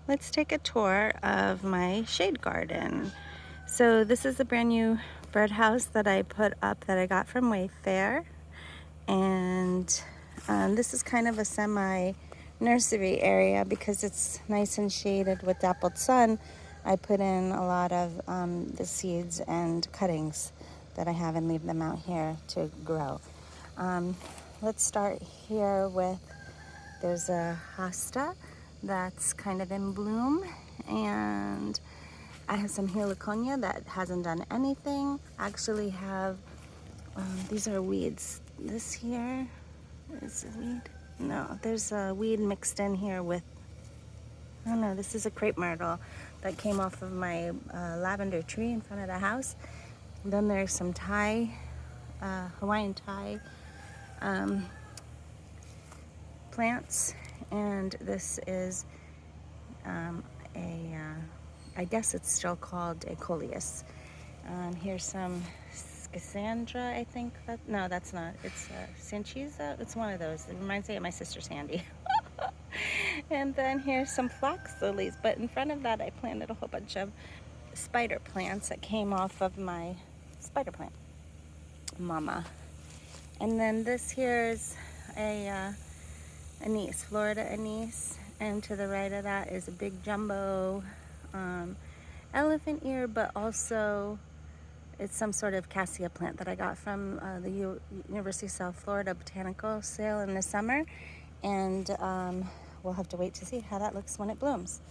let's take a tour of my shade garden. So this is a brand new birdhouse that I put up that I got from Wayfair, and this is kind of a semi nursery area because it's nice and shaded with dappled sun. I put in a lot of the seeds and cuttings that I have and leave them out here to grow. Let's start here with, there's a hosta that's kind of in bloom, and I have some heliconia that hasn't done anything. I actually have, these are weeds. This here is a weed. No, there's a weed mixed in here with, I don't know, this is a crepe myrtle that came off of my lavender tree in front of the house. And then there's some Thai, Hawaiian Thai plants, and this is I guess it's still called a coleus. Here's some Cassandra, I think. No, that's not. It's Sanchiza. It's one of those. It reminds me of my sister Sandy. And then here's some flax lilies. But in front of that, I planted a whole bunch of spider plants that came off of my spider plant mama. And then this here's a anise, Florida anise. And to the right of that is a big jumbo elephant ear, but also it's some sort of cassia plant that I got from the University of South Florida botanical sale in the summer, and we'll have to wait to see how that looks when it blooms.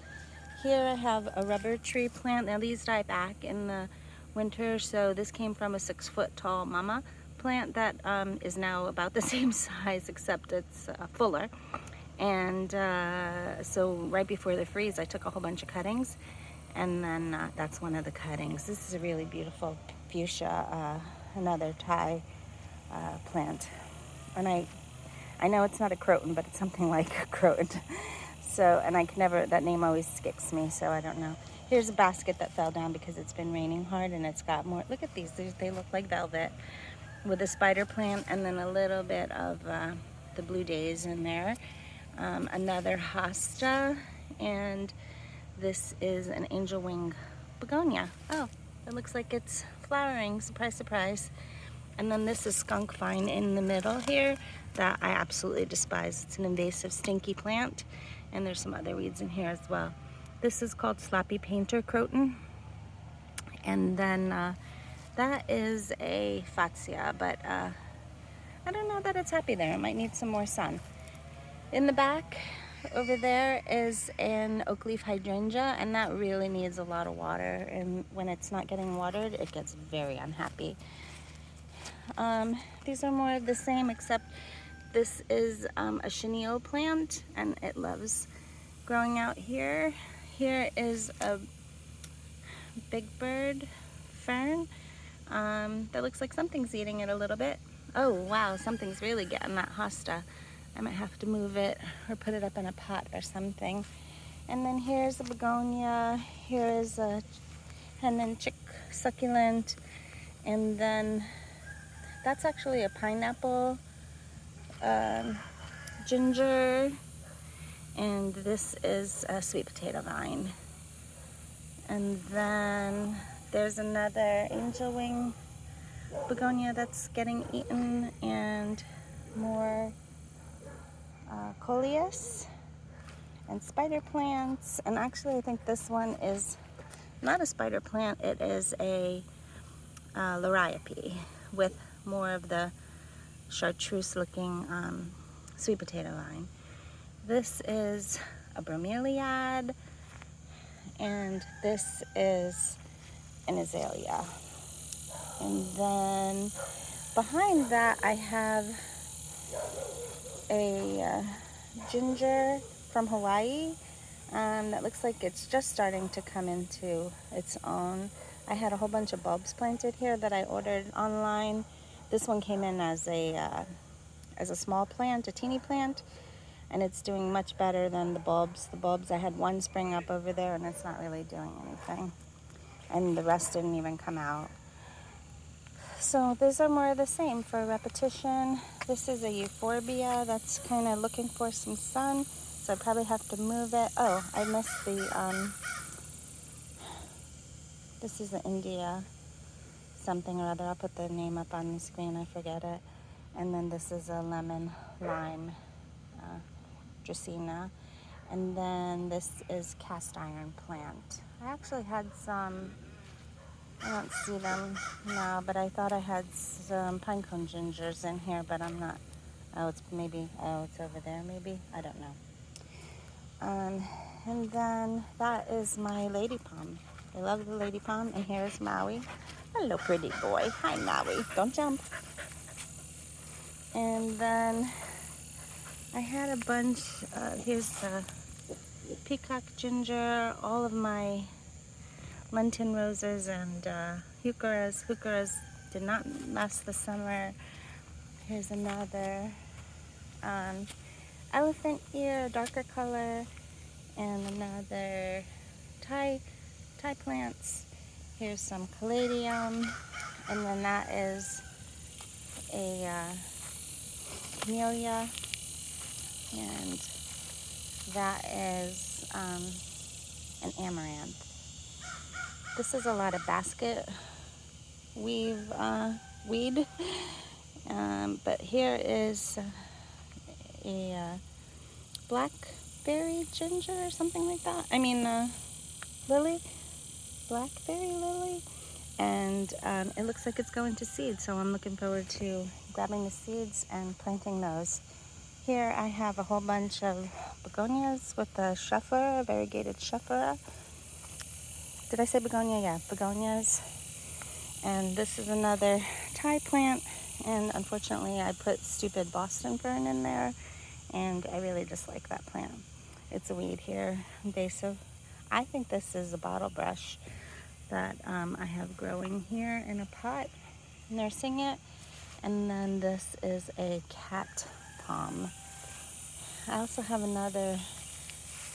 Here I have a rubber tree plant. Now these die back in the winter, so this came from a 6-foot tall mama plant that is now about the same size, except it's fuller. And so right before the freeze, I took a whole bunch of cuttings, and then that's one of the cuttings. This is a really beautiful fuchsia, another Thai plant. And I know it's not a croton, but it's something like a croton. So, and I can never, that name always skips me, so I don't know. Here's a basket that fell down because it's been raining hard, and it's got more, look at these, they look like velvet, with a spider plant and then a little bit of the blue days in there. Another hosta, and this is an angel wing begonia. Oh, it looks like it's flowering, surprise, surprise. And then this is skunk vine in the middle here that I absolutely despise. It's an invasive stinky plant, and there's some other weeds in here as well. This is called slappy painter croton, and then that is a fatsia, but I don't know that it's happy there. It might need some more sun. In the back over there is an oakleaf hydrangea, and that really needs a lot of water, and when it's not getting watered, it gets very unhappy. These are more of the same, except this is a chenille plant, and it loves growing out here. Here is a big bird fern that looks like something's eating it a little bit. Oh wow, something's really getting that hosta. I might have to move it or put it up in a pot or something. And then here's a begonia. Here is a hen and chick succulent. And then that's actually a pineapple ginger. And this is a sweet potato vine. And then there's another angel wing begonia that's getting eaten, and more coleus and spider plants. And actually I think this one is not a spider plant, it is a liriope with more of the chartreuse looking sweet potato vine. This is a bromeliad, and this is an azalea. And then behind that I have a ginger from Hawaii that looks like it's just starting to come into its own. I had a whole bunch of bulbs planted here that I ordered online. This one came in as a small plant, a teeny plant, and it's doing much better than the bulbs. The bulbs, I had one spring up over there, and it's not really doing anything, and the rest didn't even come out. So these are more of the same for repetition. This is a euphorbia that's kind of looking for some sun. It's so I probably have to move it. Oh, I missed the, this is the India something or other. I'll put the name up on the screen, I forget it. And then this is a lemon lime Dracaena. And then this is cast iron plant. I actually had some, I don't see them now, but I thought I had some pinecone gingers in here, but I'm not. Oh, it's maybe, oh, it's over there maybe. I don't know. And then that is my lady palm. I love the lady palm. And here's Maui. Hello, pretty boy. Hi, Maui. Don't jump. And then I had a bunch. Here's the peacock ginger, all of my Lenten roses and heucheras. Heucheras did not last the summer. Here's another elephant ear, darker color, and another Thai plants. Here's some caladium, and then that is a camellia, and that is an amaranth. This is a lot of basket weed, but here is a blackberry ginger or something like that. I mean, lily, blackberry lily, and it looks like it's going to seed, so I'm looking forward to grabbing the seeds and planting those. Here I have a whole bunch of begonias with the schefflera, variegated schefflera. Did I say begonia? Yeah, begonias. And this is another Thai plant, and unfortunately I put stupid Boston fern in there, and I really dislike that plant. It's a weed here, invasive. I think this is a bottle brush that I have growing here in a pot, nursing it. And then this is a cat palm. I also have another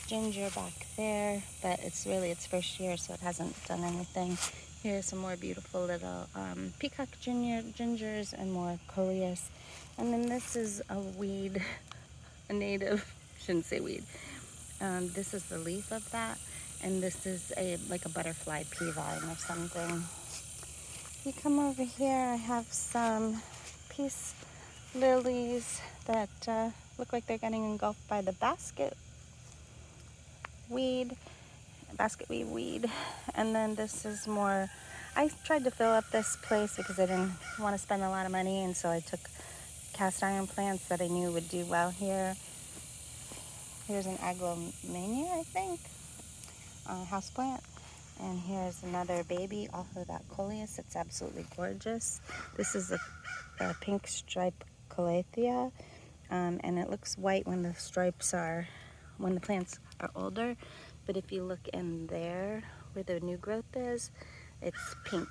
ginger back there, but it's really its first year, so it hasn't done anything. Here's some more beautiful little peacock gingers and more coleus. And then this is a weed, a native, shouldn't say weed. This is the leaf of that, and this is like a butterfly pea vine or something. You come over here, I have some peace lilies that look like they're getting engulfed by the basket weed. And then this is more, I tried to fill up this place because I didn't want to spend a lot of money, and so I took cast iron plants that I knew would do well here. Here's an agromania, I think, houseplant. And here's another baby off of that coleus. It's absolutely gorgeous. This is a pink stripe calathea, and it looks white when the stripes are, when the plants are older. But if you look in there where the new growth is, it's pink.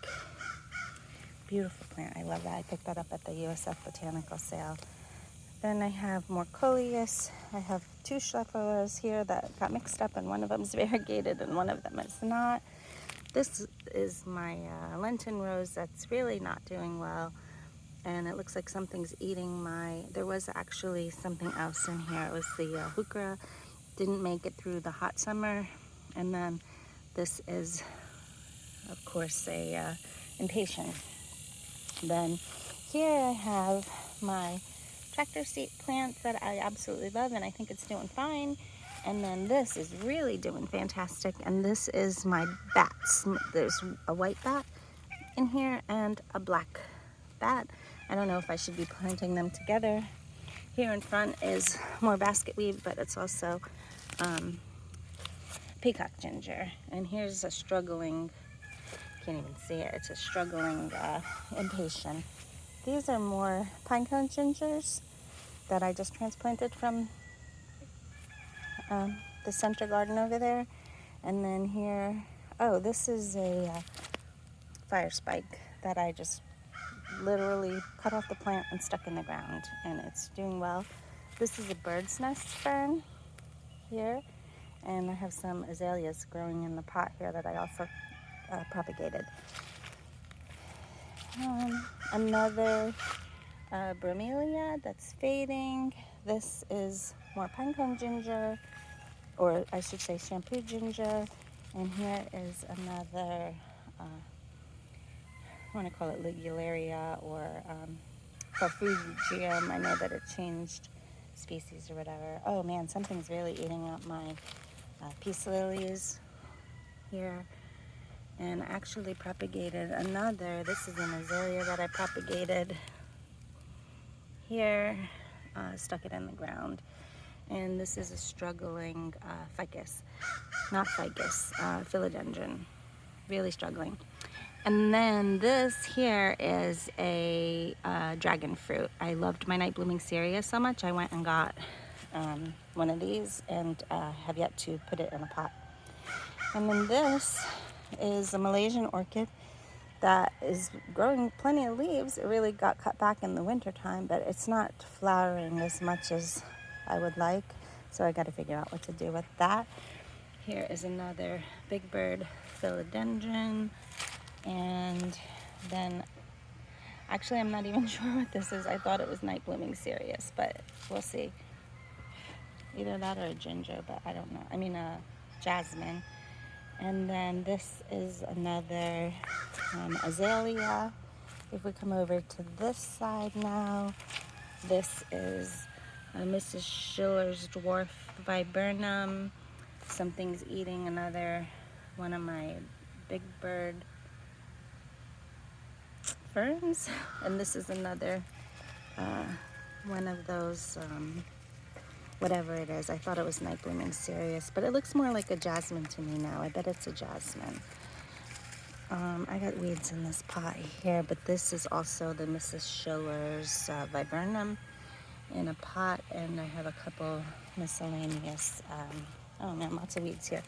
Beautiful plant. I love that. I picked that up at the USF Botanical Sale. Then I have more coleus. I have two scheffleras here that got mixed up, and one of them is variegated and one of them is not. This is my Lenten rose that's really not doing well, and it looks like something's eating my, there was actually something else in here. It was the heuchera. Didn't make it through the hot summer. And then this is, of course, a impatien. Then here I have my tractor seat plant that I absolutely love, and I think it's doing fine. And then this is really doing fantastic, and this is my bats. There's a white bat in here and a black bat. I don't know if I should be planting them together. Here in front is more basket weed, but it's also peacock ginger. And here's a struggling, can't even see it, it's a struggling impatien. These are more pinecone gingers that I just transplanted from the center garden over there. And then here, oh, this is a firespike that I just literally cut off the plant and stuck in the ground, and it's doing well. This is a bird's nest fern here, and I have some azaleas growing in the pot here that I also propagated. Another bromeliad that's fading. This is more pinecone ginger, or I should say shampoo ginger. And here is another, I want to call it ligularia or farfugium. I know that it changed species or whatever. Oh man, something's really eating up my peace lilies here. And actually propagated another. This is an azalea that I propagated here, stuck it in the ground. And this is a struggling ficus, not ficus, philodendron, really struggling. And then this here is a dragon fruit. I loved my night blooming cereus so much, I went and got one of these and have yet to put it in a pot. And then this is a Malaysian orchid that is growing plenty of leaves. It really got cut back in the winter time, but it's not flowering as much as I would like. So I got to figure out what to do with that. Here is another big bird philodendron. And then, actually I'm not even sure what this is. I thought it was night blooming cereus, but we'll see. Either that or a ginger, but I don't know. I mean a jasmine. And then this is another azalea. If we come over to this side now, this is Mrs. Schiller's dwarf viburnum. Something's eating another one of my big bird ferns. And this is another one of those whatever it is. I thought it was night blooming cereus, but it looks more like a jasmine to me now. I bet it's a jasmine. I got weeds in this pot here, but this is also the Mrs. Schiller's viburnum in a pot, and I have a couple miscellaneous, oh man, lots of weeds here.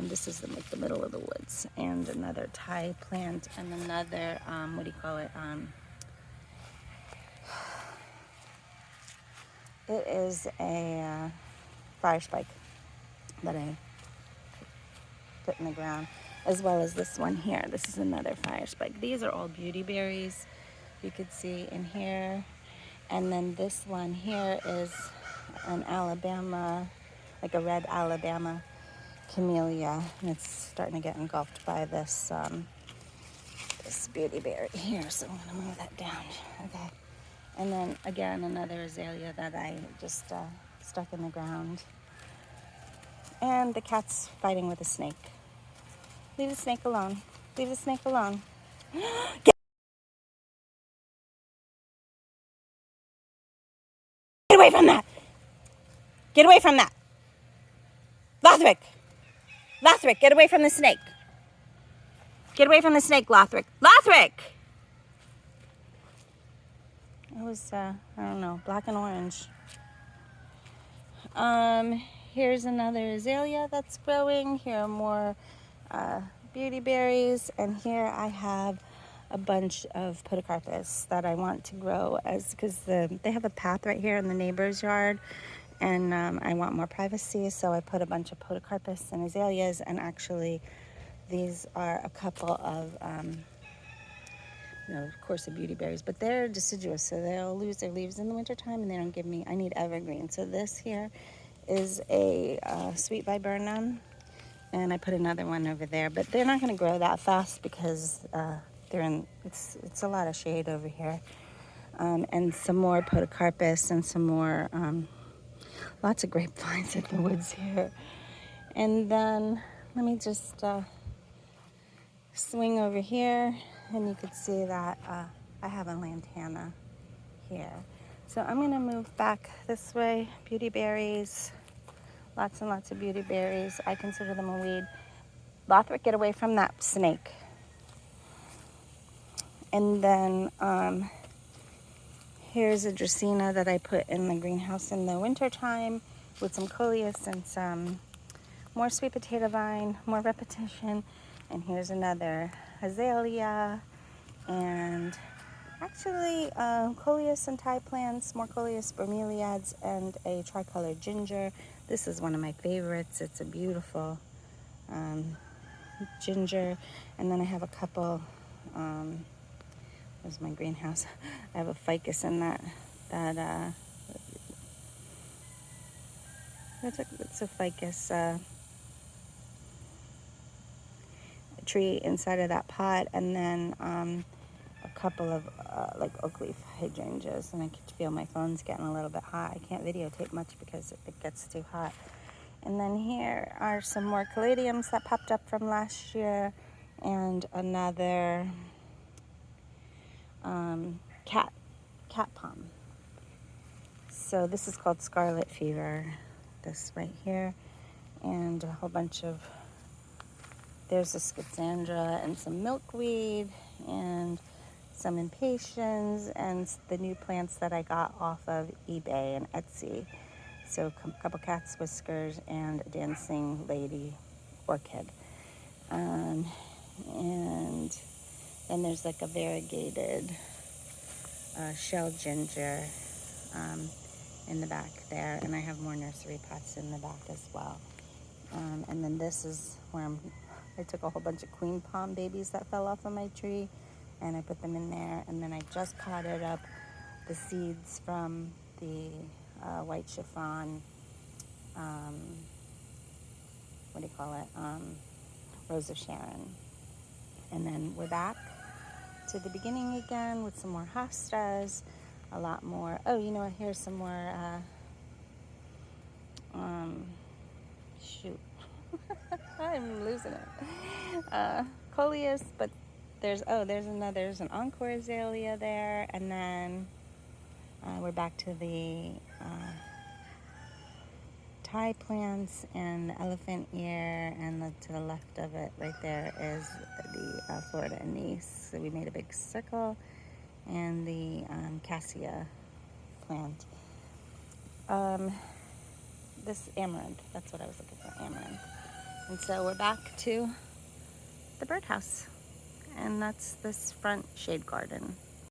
This is like the middle of the woods, and another Thai plant, and another, what do you call it? It is a firespike that I put in the ground, as well as this one here. This is another firespike. These are all beautyberries, you could see in here. And then this one here is an Alabama, like a red Alabama camellia. And it's starting to get engulfed by this this beautyberry here. So I'm gonna move that down. Okay. And then again, another azalea that I just stuck in the ground. And the cat's fighting with a snake. Leave the snake alone. Leave the snake alone. Get away from that! Get away from that! Lothric! Lothric, get away from the snake. Get away from the snake, Lothric. Lothric! It was, I don't know, black and orange. Here's another azalea that's growing. Here are more beautyberries. And here I have a bunch of podocarpus that I want to grow because they have a path right here in the neighbor's yard. And I want more privacy, so I put a bunch of podocarpus and azaleas. And actually, these are a couple of, of course, the beautyberries, but they're deciduous, so they'll lose their leaves in the wintertime, and they don't give me, I need evergreen. So this here is a sweet viburnum, and I put another one over there, but they're not going to grow that fast because they're in, it's a lot of shade over here. And some more podocarpus and some more, lots of grapevines in the woods here. And then let me just swing over here, and you can see that I have a lantana here. So I'm going to move back this way. Beautyberries, lots and lots of beautyberries. I consider them a weed. Lothric, get away from that snake. And then here's a dracaena that I put in the greenhouse in the wintertime with some coleus and some more sweet potato vine, more repetition. And here's another azalea, and actually coleus and Thai plants, more coleus, bromeliads, and a tricolored ginger. This is one of my favorites. It's a beautiful ginger. And then I have a couple, there's my greenhouse. I have a ficus in that It's a ficus tree inside of that pot, and then a couple of like oakleaf hydrangeas, and I could feel my phone's getting a little bit hot. I can't videotape much because it gets too hot. And then here are some more caladiums that popped up from last year, and another cat palm. So this is called scarlet fever, this right here, and a whole bunch of, there's a scheffleras and some milkweed and some impatiens and the new plants that I got off of eBay and Etsy. So a couple cats, whiskers, and a dancing lady orchid. And then there's like a variegated shell ginger in the back there, and I have more nursery pots in the back as well. And then this is where I took a whole bunch of queen palm babies that fell off of my tree, and I put them in there. And then I just potted up the seeds from the white chiffon, what do you call it, Rose of Sharon. And then we're back to the beginning again with some more hostas, a lot more. Oh, you know what? Here's some more. Shoot, I'm losing it. Coleus, but there's an encore azalea there, and then we're back to the Thai plants and elephant ear, and to the left of it, right there, is the Florida anise. So we made a big circle, and the cassia plant. This amaranth, that's what I was looking for, amaranth. And so we're back to the birdhouse, and that's this front shade garden.